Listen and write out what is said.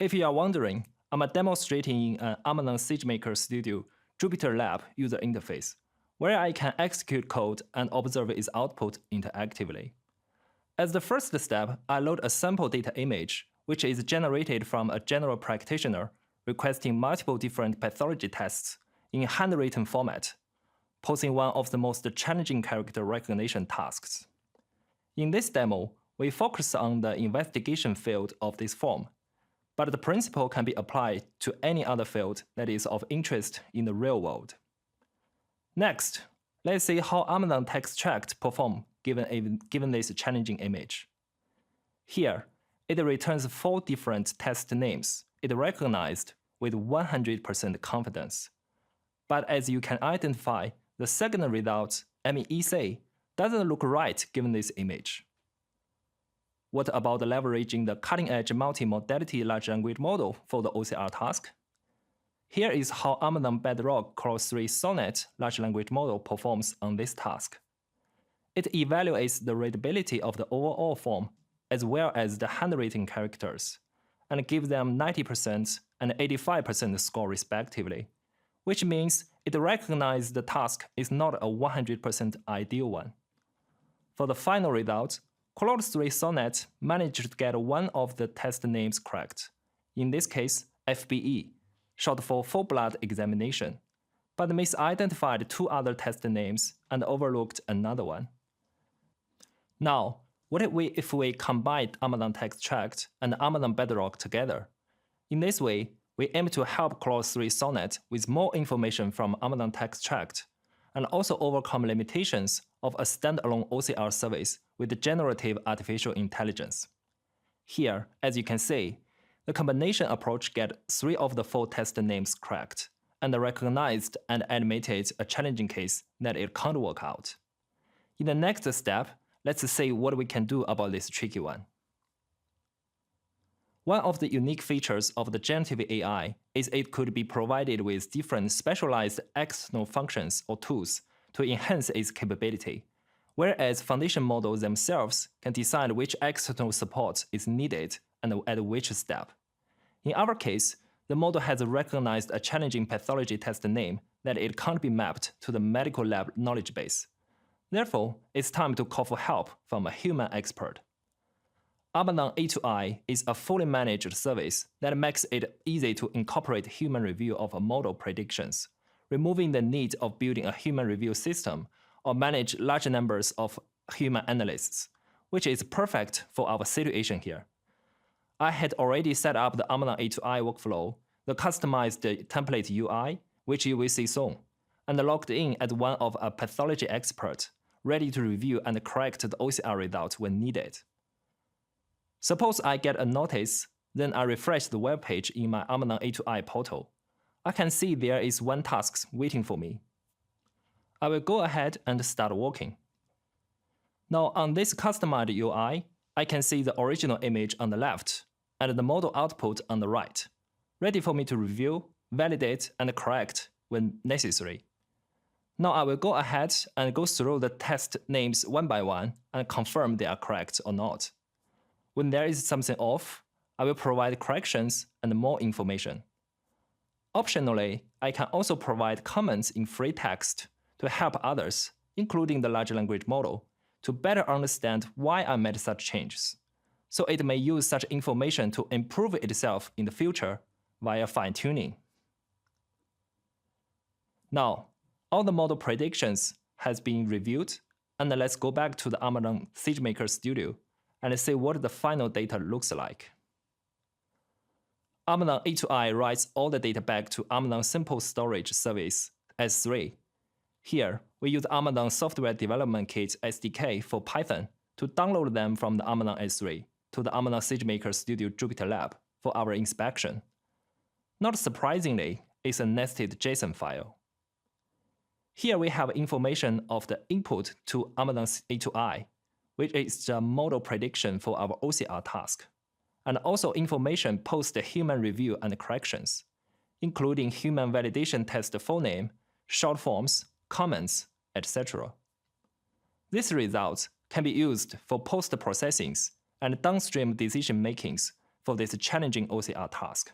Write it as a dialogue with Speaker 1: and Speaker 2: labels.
Speaker 1: If you are wondering, I'm demonstrating an Amazon SageMaker Studio Jupyter Lab user interface, where I can execute code and observe its output interactively. As the first step, I load a sample data image, which is generated from a general practitioner requesting multiple different pathology tests in handwritten format, posing one of the most challenging character recognition tasks. In this demo, we focus on the investigation field of this form, but the principle can be applied to any other field that is of interest in the real world. Next, let's see how Amazon text tract perform given this challenging image. Here, it returns 4 different test names it recognized with 100% confidence. But as you can identify, the second result, MEEC, doesn't look right given this image. What about leveraging the cutting-edge multimodality large language model for the OCR task? Here is how Amazon Bedrock Clause 3 Sonnet large language model performs on this task. It evaluates the readability of the overall form as well as the handwritten characters, and gives them 90% and 85% score respectively, which means it recognizes the task is not a 100% ideal one. For the final result, Clause 3 Sonnet managed to get one of the test names correct, in this case FBE, short for full blood examination, but misidentified 2 other test names and overlooked another one. Now, what if we combine Amazon Text Tract and Amazon Bedrock together? In this way, we aim to help Clause 3 Sonnet with more information from Amazon Text Tract, and also overcome limitations of a standalone OCR service with generative artificial intelligence. Here, as you can see, the combination approach gets 3 of the 4 test names correct, and recognized and admitted a challenging case that it can't work out. In the next step, let's see what we can do about this tricky one. One of the unique features of the generative AI is it could be provided with different specialized external functions or tools to enhance its capability, whereas foundation models themselves can decide which external support is needed and at which step. In our case, the model has recognized a challenging pathology test name that it can't be mapped to the medical lab knowledge base. Therefore, it's time to call for help from a human expert. Amazon A2I is a fully managed service that makes it easy to incorporate human review of model predictions, removing the need of building a human review system or manage large numbers of human analysts, which is perfect for our situation here. I had already set up the Amazon A2I workflow, the customized template UI, which you will see soon, and logged in as one of a pathology expert, ready to review and correct the OCR result when needed. Suppose I get a notice, then I refresh the web page in my Amazon A2I portal. I can see there is one task waiting for me. I will go ahead and start working. Now on this customized UI, I can see the original image on the left and the model output on the right, ready for me to review, validate, and correct when necessary. Now I will go ahead and go through the test names one by one and confirm they are correct or not. When there is something off, I will provide corrections and more information. Optionally, I can also provide comments in free text to help others, including the large language model, to better understand why I made such changes, so it may use such information to improve itself in the future via fine-tuning. Now, all the model predictions has been reviewed, and let's go back to the Amazon SageMaker Studio and see what the final data looks like. Amazon A2I writes all the data back to Amazon Simple Storage Service S3. Here, we use Amazon Software Development Kit SDK for Python to download them from the Amazon S3 to the Amazon SageMaker Studio Jupyter Lab for our inspection. Not surprisingly, it's a nested JSON file. Here we have information of the input to Amazon A2I, which is the model prediction for our OCR task, and also information post human review and corrections, including human validation test full name, short forms, comments, etc. These results can be used for post-processings and downstream decision-makings for this challenging OCR task.